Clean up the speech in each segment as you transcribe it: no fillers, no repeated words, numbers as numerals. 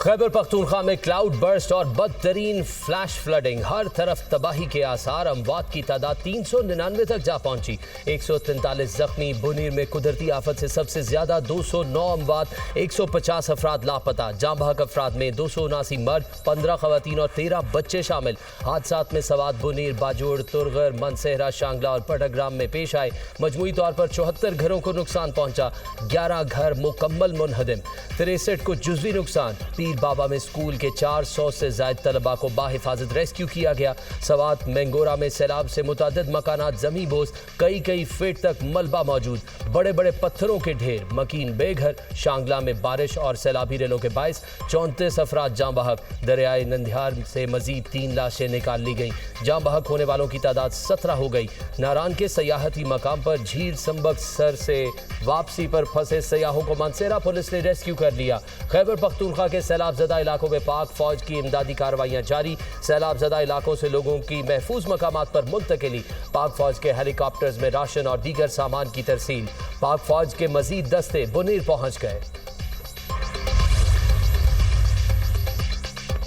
खैबर पख्तूनख्वा में cloud burst और बदतरीन flash flooding, हर तरफ तबाही के आसार। अमवात की तादाद 399 तक जा पहुंची, 143 जख्मी। बुनीर में कुदरती आफत से सबसे ज्यादा 209 अमवात, 150 अफराद लापता। जाँ बहक अफराद में 279 मर्द, 15 खवातीन और 13 बच्चे शामिल। हादसात में सवात बुनीर, बाजोड़, तुरगर, मनसेहरा, शांगला और पटग्राम में पेश आए। मजमूई तौर पर 74 घरों को नुकसान पहुंचा, 11 घर मुकम्मल मुनहदिम, 63 को जुज़वी नुकसान। पीर बाबा में स्कूल के 400 से ज्यादा तलबा को बाहिफाजत रेस्क्यू किया गया। सवात मेंगोरा में सैलाब से मुतादिद मकानात जमी बोस, कई फीट तक मलबा मौजूद, बड़े बड़े पत्थरों के ढेर, मकीन बेघर। शांगला में बारिश और सैलाबी रेलों के बायस 34 अफराद जाँ बहक। दरियाए नंदियार से मजीद 3 लाशें निकाल ली गईं। जाँ बहक होने वालों की तादाद 17 हो गई। नारान के सयाहती मकाम पर झील संबक सर से वापसी पर फंसे सयाहों को मानसेरा पुलिस ने रेस्क्यू कर लिया। खैबर पख्तूनख्वा के सैलाब ज़दा इलाकों में पाक फौज की इमदादी कार्रवाइयाँ जारी। सैलाब ज़दा इलाकों से लोगों की महफूज मकामात पर मुंतकिली। पाक फौज के हेलीकॉप्टर्स में राशन और दीगर सामान की तरसील। पाक फौज के मजीद दस्ते बुनीर पहुंच गए।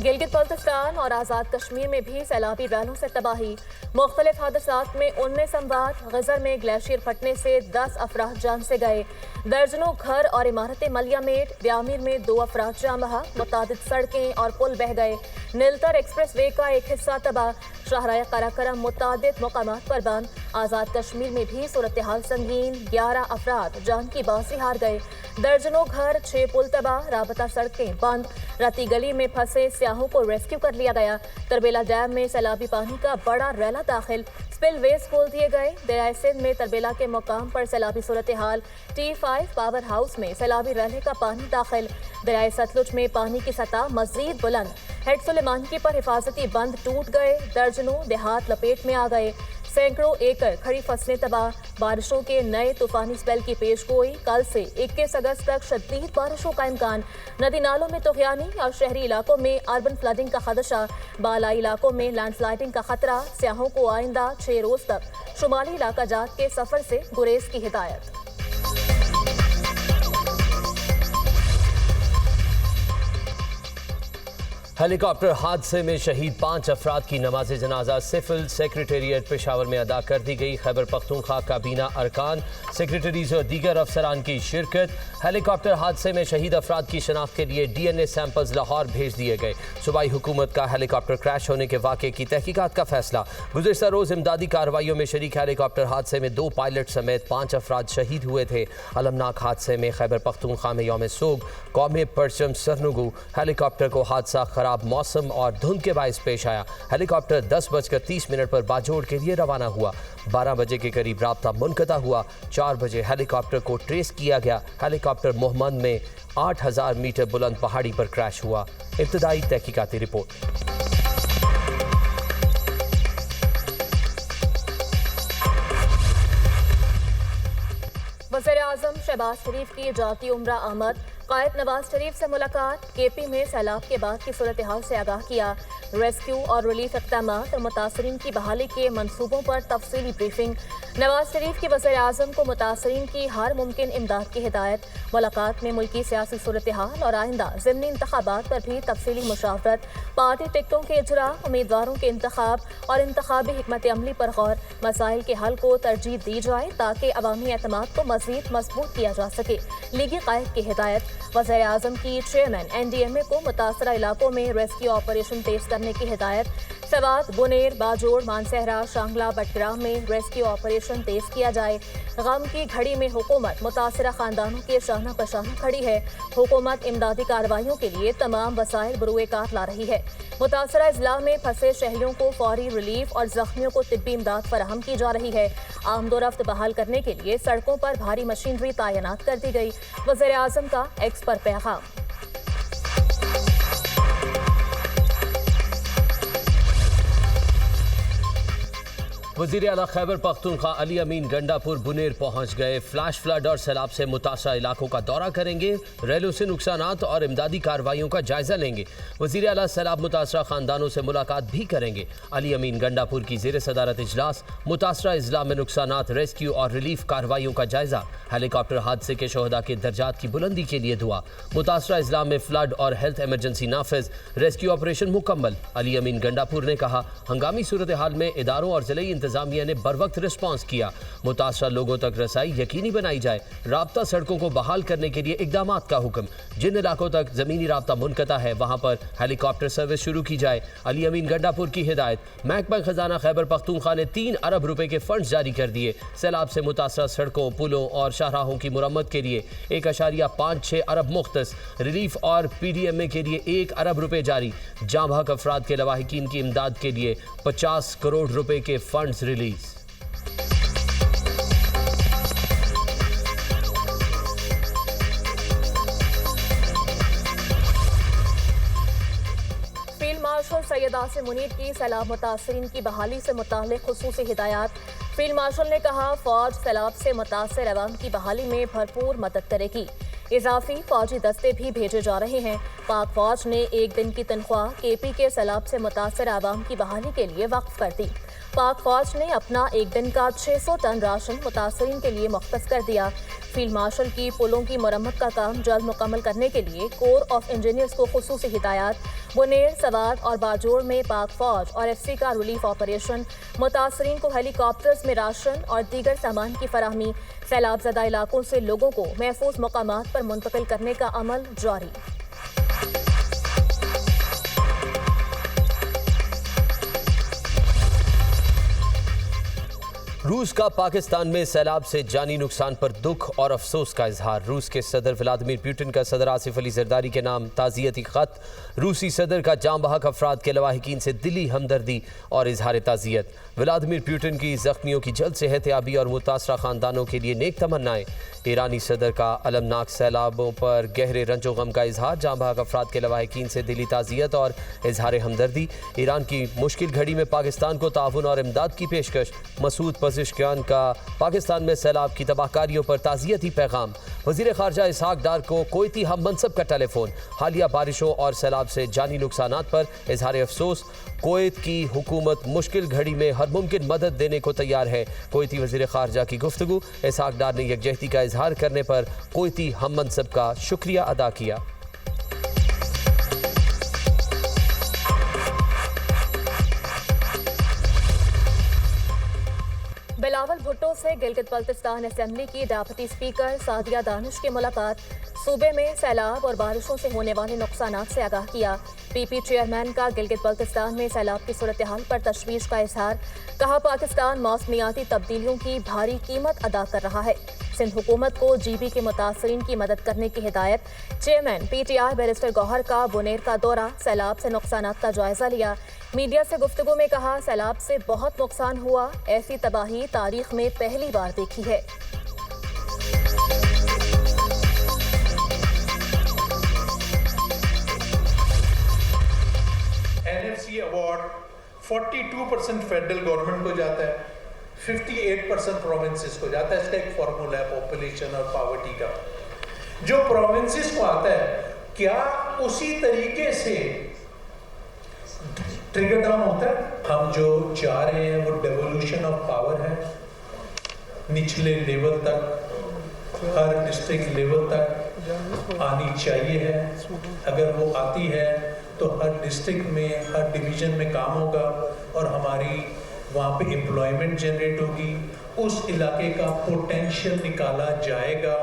गिलगित बल्तिस्तान और आज़ाद कश्मीर में भी सैलाबी रैलों से तबाही। मुख्तलिफ हादसात में 19 अमवात। गजर में ग्लेशियर फटने से 10 अफराद जान से गए। दर्जनों घर और इमारतें मलियामेट। ब्यामीर में 2 अफराद जाँ बहक। मुतादिद सड़कें और पुल बह गए। नीलतर एक्सप्रेस वे का एक हिस्सा तबाह। शाहराह कराकरम मुतादिद मकामात पर बंद। आज़ाद कश्मीर में भी सूरत हाल संगीन, 11 अफराद जान की बाजी हार गए। दर्जनों घर, 6 पुल तबाह, राबता सड़कें बंद। रती गली में फंसे स्याहों को रेस्क्यू कर लिया गया। तरबेला डैम में सैलाबी पानी का बड़ा रैला दाखिल, स्पिलवेज खोल दिए गए। दरियाए सिंध में तरबेला के मुकाम पर सैलाबी सूरत हाल। T5 पावर हाउस में सैलाबी रैले का पानी दाखिल। दरियाए सतलुज में पानी की सतह मजीद बुलंद। हेड सुलेमानकी पर हिफाजती बंद टूट गए। दर्जनों देहात लपेट में आ गए। सैकड़ों एकड़ खड़ी फसलें तबाह। बारिशों के नए तूफानी स्पेल की पेशगोई। कल से 21 अगस्त तक शदीद बारिशों का इम्कान। नदी नालों में तुगयानी और शहरी इलाकों में अर्बन फ्लडिंग का खदशा। बालाई इलाकों में लैंडस्लाइडिंग का खतरा। स्याहों को आइंदा 6 रोज तक शुमाली इलाका जात के सफर से गुरेज की हिदायत। हेलीकॉप्टर हादसे में शहीद 5 अफराद की नमाज जनाजा सिविल सेक्रेटेरिएट पेशावर में अदा कर दी गई। खैबर पख्तूनख्वा काबीना अरकान, सेक्रेटरीज और दीगर अफसरान की शिरकत। हेलीकॉप्टर हादसे में शहीद अफराद की शनाख्त के लिए DNA सैंपल्स लाहौर भेज दिए गए। सूबाई हुकूमत का हेलीकॉप्टर क्रैश होने के वाक़े की तहकीकात का फैसला। गुज़िश्ता रोज़ इमदादी कार्रवाइयों में शरीक हेलीकॉप्टर हादसे में 2 पायलट समेत 5 अफराद शहीद हुए थे। अलमनाक हादसे में खैबर पख्तूनख्वा में यौम सोग, कौमी परचम सरनुगू। हेलीकॉप्टर को हादसा खराब मौसम और धुंध के बायस पेश आया। हेलीकॉप्टर 10:30 पर बाजोड़ के लिए रवाना हुआ। 12 बजे के करीब राब्ता मुनक़ता हुआ। 4 बजे हेलीकॉप्टर को ट्रेस किया गया। हेलीकॉप्टर मोहम्मद में 8000 मीटर बुलंद पहाड़ी पर क्रैश हुआ। इब्तदाई तहकीकाती रिपोर्ट। वज़ीर-ए-आज़म शहबाज शरीफ की जाती उम्रा आमद। कायद नवाज शरीफ से मुलाकात। KP में सैलाब के बाद की सूरत हाल से आगाह किया। रेस्क्यू और रिलीफ इक़दामात और मुतासरीन की बहाली के मंसूबों पर तफसीली ब्रीफिंग। नवाज शरीफ की वज़ीर-ए-आज़म को मुतासरीन की हर मुमकिन इमदाद की हिदायत। मुलाकात में मुल्की सियासी सूरत हाल और आइंदा ज़िमनी इंतखाबात पर भी तफसीली मुशावरत। पार्टी टिकटों के इजरा, उम्मीदवारों के इंतखाब और इंतखाबी हिकमत अमली पर गौर। मसाइल के हल को तरजीह दी जाए ताकि अवामी एतमाद को मज़ीद मजबूत किया जा सके। लीगी कायद की हिदायत। वज़ीर-ए-आज़म की चेयरमैन NDMA को मुतासरा इलाकों में रेस्क्यू ऑपरेशन तेज करने की हिदायत। सवात, बुनेर, बाजोड़, मानसेहरा, शांगला, बटग्राम में रेस्क्यू ऑपरेशन तेज किया जाए। गम की घड़ी में हुकूमत मुतासरा खानदानों के शाना पशाना खड़ी है। हुकूमत इमदादी कार्रवाइयों के लिए तमाम वसाइल बरूए कार ला रही है। मुतासरा इजला में फंसे शहरियों को फौरी रिलीफ और जख्मियों को तिब्बी इमदाद फराहम की जा रही है। आमदोरफ्त बहाल करने के लिए सड़कों पर भारी मशीनरी तैनात कर दी गई। वज़ीर-ए-आज़म का एक्स पर पैगाम। वज़ीर आला खैबर पख्तूनख्वा अली अमीन गंडापुर बुनेर पहुंच गए। फ्लैश फ्लड और सैलाब से मुतासरा इलाकों का दौरा करेंगे। रेलों से नुकसानात और इमदादी कार्रवाइयों का जायजा लेंगे। वज़ीर आला सैलाब मुतासरा खानदानों से मुलाकात भी करेंगे। अली अमीन गंडापुर की ज़ेर सदारत इजलास, मुतासरा इजला में नुकसानात, रेस्क्यू और रिलीफ कार्रवाइयों का जायजा। हेलीकॉप्टर हादसे के शोहदा के दर्जात की बुलंदी के लिए दुआ। मुतासरा इजला में फ्लड और हेल्थ इमरजेंसी नाफिज, रेस्क्यू ऑपरेशन मुकम्मल। अली अमीन गंडापुर ने कहा, हंगामी सूरत हाल में इदारों और जिले इंतजामिया ने बर वक्त रिस्पॉन्स किया। मुतासरा लोगों तक रसाई यकीनी बनाई जाए। राब्ता सड़कों को बहाल करने के लिए इकदाम का हुक्म। जिन इलाकों तक जमीनी राब्ता मुनक़ता है वहाँ पर हेलीकॉप्टर सर्विस शुरू की जाए। अली अमीन गंडापुर की हिदायत। महकमा खजाना खैबर पख्तूनख्वा ने 3 अरब रुपए के फंड जारी कर दिए। सैलाब से मुतासरा सड़कों, पुलों और शाहराहों की मुरम्मत के लिए 1.56 अरब मुख्तस। रिलीफ और PDMA के लिए 1 अरब रुपए जारी। जाँ बहक अफराद के लवाहिकीन की इमदाद के लिए 50 करोड़ रुपए के funds release. Field marshal Syed Asim Munir की सैलाब मुतासरीन की बहाली से मुताल्लिक़ खुसूसी हिदायत। फील्ड मार्शल ने कहा, फौज सैलाब से मुतासर अवाम की बहाली में भरपूर मदद करेगी। इजाफी फौजी दस्ते भी भेजे जा रहे हैं। पाक फौज ने 1 दिन की तनख्वाह KP के सैलाब से मुतासर आवाम की बहाली के लिए वक्फ कर दी। पाक फौज ने अपना 1 दिन का 600 टन राशन मुतासरीन के लिए मुख्तस कर दिया। फील्ड मार्शल की पुलों की मरम्मत का काम जल्द मुकम्मल करने के लिए कोर ऑफ इंजीनियर्स को खुसूसी हिदायत। बुनेर, सवाद और बाजोड़ में पाक फौज और FC का रिलीफ ऑपरेशन। मुतासरीन को हेलीकॉप्टर्स में राशन और दीगर सामान की फराहमी। सैलाब ज़दा इलाकों से लोगों को महफूज मकामात पर मुंतकिल करने का अमल जारी। रूस का पाकिस्तान में सैलाब से जानी नुकसान पर दुख और अफसोस का इजहार। रूस के सदर व्लादिमीर पुतिन का सदर आसिफ अली जरदारी के नाम ताज़ियती ख़त। रूसी सदर का जाँ बहक अफराद के लवाहिकीन से दिली हमदर्दी और इजहार ताज़ियत। व्लादिमीर पुतिन की जख्मियों की जल्द सेहतयाबी और मुतासरा ख़ानदानों के लिए नेक तमन्नाएं। ईरानी सदर का अलमनाक सैलाबों पर गहरे रंजो गम का इजहार। जाँ बहक अफराद के लवाहिकीन से दिली ताज़ियत और इजहार हमदर्दी। ईरान की मुश्किल घड़ी में पाकिस्तान को ताउन और इमदाद की पेशकश। मसूद पज़िशकियान का पाकिस्तान में सैलाब की तबाहकारियों पर ताज़ियती पैगाम। वज़ीर ख़ारजा इसहाक डार को कोयती हम मनसब का टेलीफोन। हालिया बारिशों और सैलाब से जानी नुकसानात पर इजहार अफसोस। कुवैत की हुकूमत मुश्किल घड़ी में हर मुमकिन मदद देने को तैयार है। कुवैती वज़ीर ख़ारजा की गुफ्तगू। इसहाक डार ने यकजहती का इजहार करने पर कुवैती हम मनसब का शुक्रिया अदा किया। बिलावल भुट्टो से गिलगित बल्तिस्तान असेंबली की डेप्यूटी स्पीकर सादिया दानिश की मुलाकात। सूबे में सैलाब और बारिशों से होने वाले नुकसानात से आगाह किया। PP चेयरमैन का गिलगित बल्तिस्तान में सैलाब की सूरत हाल पर तशवीश का इजहार। कहा, पाकिस्तान मौसमियाती तब्दीलियों की भारी कीमत अदा कर रहा है। सिंध हुकूमत को GB के मुतासरीन की मदद करने की हिदायत। चेयरमैन PTI बैरिस्टर गौहर का बुनेर का दौरा, सैलाब से नुकसानात का जायजा लिया। मीडिया से गुफ्तगू में कहा, सैलाब से बहुत नुकसान हुआ, ऐसी तबाही तारीख में पहली बार देखी है। NFC अवार्ड 42% फेडरल गवर्नमेंट को जाता है, 58% प्रोविंसेस को जाता है। इसका एक फॉर्मूला है पॉपुलेशन और पॉवर्टी का। जो प्रोविंसेस को आता है, क्या उसी तरीके से ट्रिगर डाउन होता है? हम जो चाह रहे हैं वो डेवोल्यूशन ऑफ पावर है। निचले लेवल तक, हर डिस्ट्रिक्ट लेवल तक आनी चाहिए है। अगर वो आती है तो हर डिस्ट्रिक्ट में, हर डिवीजन में काम होगा और हमारी वहाँ पे एम्प्लॉयमेंट जनरेट होगी। उस इलाके का पोटेंशियल निकाला जाएगा।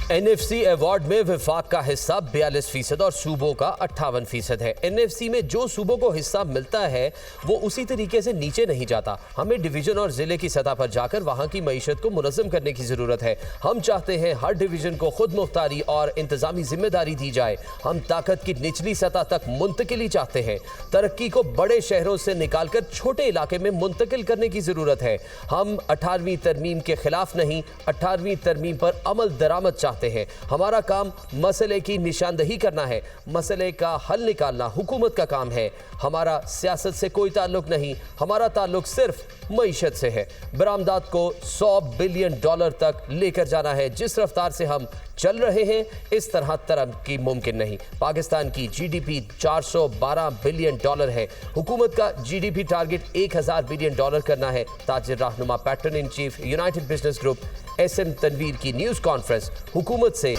NFC अवार्ड में विफाक का हिस्सा 42% और सूबों का 58% है। NFC में जो सूबों को हिस्सा मिलता है वो उसी तरीके से नीचे नहीं जाता। हमें डिवीजन और जिले की सतह पर जाकर वहाँ की मईशत को मुनज़्ज़म करने की ज़रूरत है। हम चाहते हैं हर डिवीजन को खुद मुख्तारी और इंतज़ामी जिम्मेदारी दी जाए। हम ताकत की निचली सतह तक मुंतकिली चाहते हैं। तरक्की को बड़े शहरों से निकाल कर छोटे इलाके में मुंतकिल करने की ज़रूरत है। हम 18वीं तरमीम के खिलाफ नहीं, 18वीं तरमीम पर अमल दरामद चाहते चाहते हैं। हमारा काम मसले की निशानदही करना है, मसले का हल निकालना हुकूमत का काम है। हमारा सियासत से कोई ताल्लुक नहीं, हमारा ताल्लुक सिर्फ मईशत से है। बरामदात को $100 बिलियन तक लेकर जाना है। जिस रफ्तार से हम चल रहे हैं इस तरह तरक्की मुमकिन नहीं। पाकिस्तान की GDP $412 बिलियन है। हुकूमत का GDP टारगेट $1000 बिलियन करना है। ताजिर रहनुमा patron in chief United Business Group SM Tanveer की न्यूज़ कॉन्फ्रेंस हुकूमत से